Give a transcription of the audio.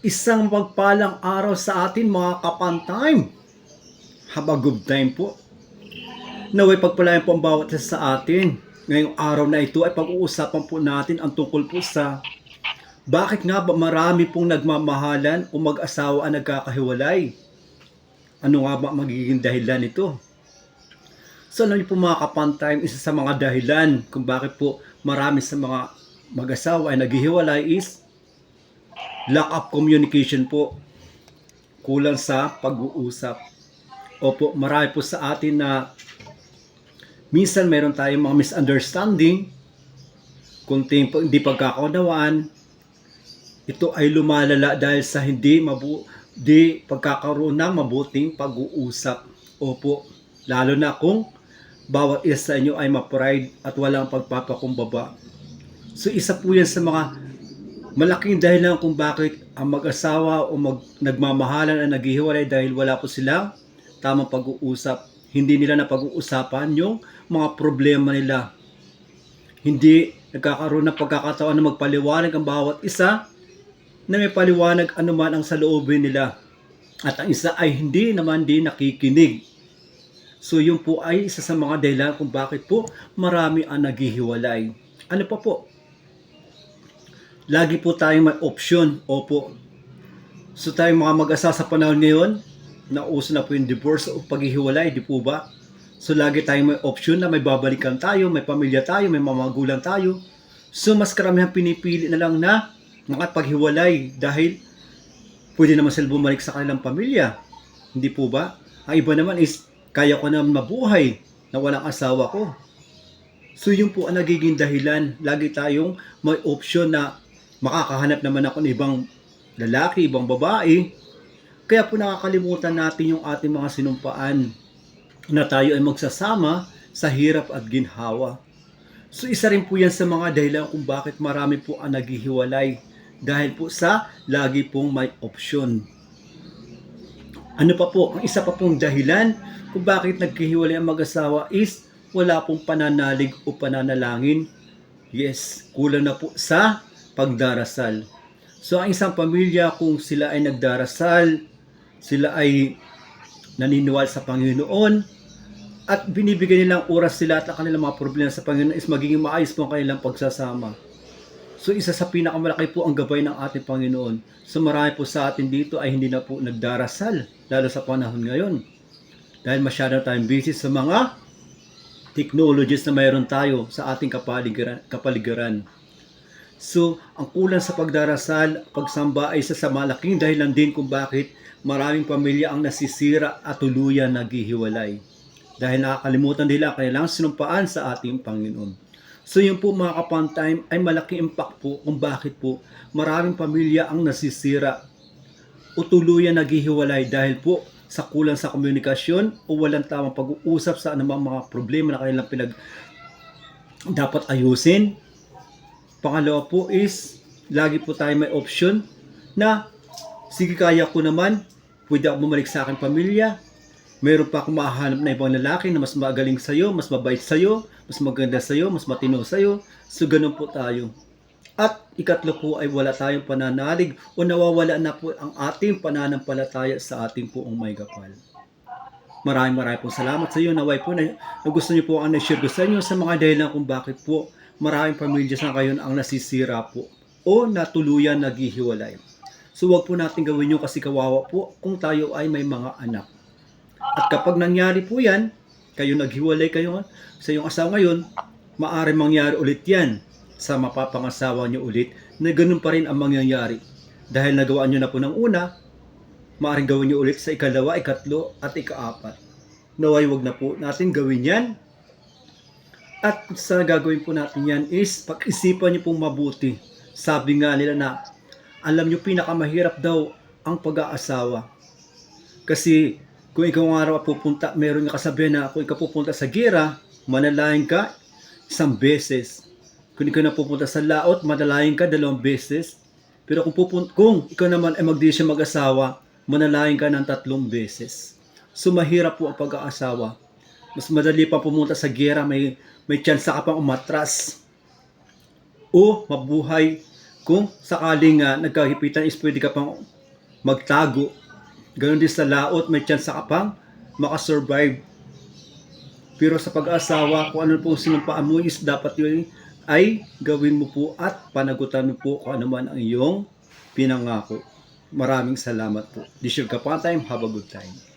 Isang pagpalang araw sa atin mga kapantime. Have a good time po. Naway pagpalain po ang bawat isa sa atin. Ngayong araw na ito ay pag-uusapan po natin ang tungkol po sa bakit nga ba marami pong nagmamahalan o mag-asawa ang nagkakahiwalay? Ano nga ba magiging dahilan nito? So alam niyo po mga kapantime, isa sa mga dahilan kung bakit po marami sa mga mag-asawa ay naghihiwalay is lack of communication po. Kulang sa pag-uusap. Opo, marami po sa atin na minsan meron tayong mga misunderstanding, kunting hindi pagkakaunawaan. Ito ay lumalala dahil sa di pagkakaroon ng mabuting pag-uusap. Opo, lalo na kung bawat isa sa inyo ay ma-pride at walang pagpapakumbaba. So isa po yan sa mga malaking dahilan kung bakit ang mag-asawa o nagmamahalan ang naghihiwalay dahil wala po silang tamang pag-uusap. Hindi nila na pag-uusapan yung mga problema nila. Hindi nagkakaroon ng pagkakataon na magpaliwanag ang bawat isa na may paliwanag anuman ang saloobin nila. At ang isa ay hindi naman din nakikinig. So yun po ay isa sa mga dahilan kung bakit po marami ang naghihiwalay. Ano pa po? Lagi po tayong may option. Opo. So tayong mga mag-asa sa panahon ngayon, nauso na po yung divorce o paghihiwalay, di po ba? So lagi tayong may option na may babalikan tayo, may pamilya tayo, may mamagulang tayo. So mas karamihan pinipili na lang na makapaghiwalay dahil pwede naman sila bumalik sa kanilang pamilya. Hindi po ba? Ang iba naman is, kaya ko naman mabuhay na walang asawa ko. So yun po ang nagiging dahilan. Lagi tayong may option na makakahanap naman ako ng ibang lalaki, ibang babae. Kaya po nakakalimutan natin yung ating mga sinumpaan na tayo ay magsasama sa hirap at ginhawa. So isa rin po yan sa mga dahilan kung bakit marami po ang naghihiwalay dahil po sa lagi pong may option. Ano pa po? Ang isa pa pong dahilan kung bakit naghihiwalay ang mag-asawa is wala pong pananalig o pananalangin. Yes, kulang na po sa pagdarasal. So ang isang pamilya kung sila ay nagdarasal, sila ay naniniwala sa Panginoon, at binibigyan nilang oras sila at ang kanilang mga problema sa Panginoon is magiging maayos po ang kanilang pagsasama. So isa sa pinakamalaki po ang gabay ng ating Panginoon. So marami po sa atin dito ay hindi na po nagdarasal, lalo sa panahon ngayon. Dahil masyado tayong busy sa mga technologies na mayroon tayo sa ating kapaligiran. So, ang kulang sa pagdarasal, pagsamba ay isa sa malaking dahilan din kung bakit maraming pamilya ang nasisira at tuluyan naghihiwalay. Dahil nakakalimutan nila ang kanilang sinumpaan sa ating Panginoon. So yun po mga kapantime ay malaking impact po kung bakit po maraming pamilya ang nasisira o tuluyan naghihiwalay dahil po sa kulang sa komunikasyon o walang tamang pag-uusap sa anumang mga problema na kanilang dapat ayusin. Pangalawa po is, lagi po tayo may option na, sige kaya ko naman, pwede ako bumalik sa aking pamilya, mayroon pa akong mahanap na ibang lalaki na mas magaling sa'yo, mas mabait sa'yo, mas maganda sa'yo, mas matino sa'yo, so ganun po tayo. At ikatlo po ay wala tayong pananalig o nawawala na po ang ating pananampalataya sa ating poong may kapal. Maraming pong salamat sa iyo. Naway po na gusto niyo po ang na-share ko sa inyo sa mga dahilan kung bakit po maraming pamilya sa ngayon ang nasisira po o natuluyan naghihiwalay. So wag po natin gawin yun kasi kawawa po kung tayo ay may mga anak. At kapag nangyari po yan, kayo naghiwalay kayo sa iyong asawa ngayon, maaaring mangyari ulit yan sa mapapangasawa niyo ulit na ganun pa rin ang mangyayari. Dahil nagawa niyo na po ng una, maaaring gawin niyo ulit sa ikalawa, ikatlo at ikaapat. Naway wag na po natin gawin yan. At sa gagawin po natin yan is pag-isipan niyo pong mabuti. Sabi nga nila na alam niyo pinakamahirap daw ang pag-aasawa. Kasi kung ikaw ng araw pupunta, meron nga kasabihan na kung ikaw pupunta sa gira, manalangin ka 1 beses. Kung ikaw na pupunta sa laot, manalangin ka 2 beses. Pero kung ikaw naman ay magdesisyon mag-asawa, manalangin ka ng 3 beses. So mahirap po ang pag-aasawa. Mas madali pa pumunta sa gera, may chance ka pang umatras o mabuhay kung sakaling nagkahipitan is pwede ka pang magtago. Ganon din sa laot, may chance ka pang makasurvive. Pero sa pag-asawa, kung ano po sinumpaan mo is dapat yun ay gawin mo po at panagutan mo po kung ano man ang iyong pinangako. Maraming salamat po. This is your Kapatime. Have a good time.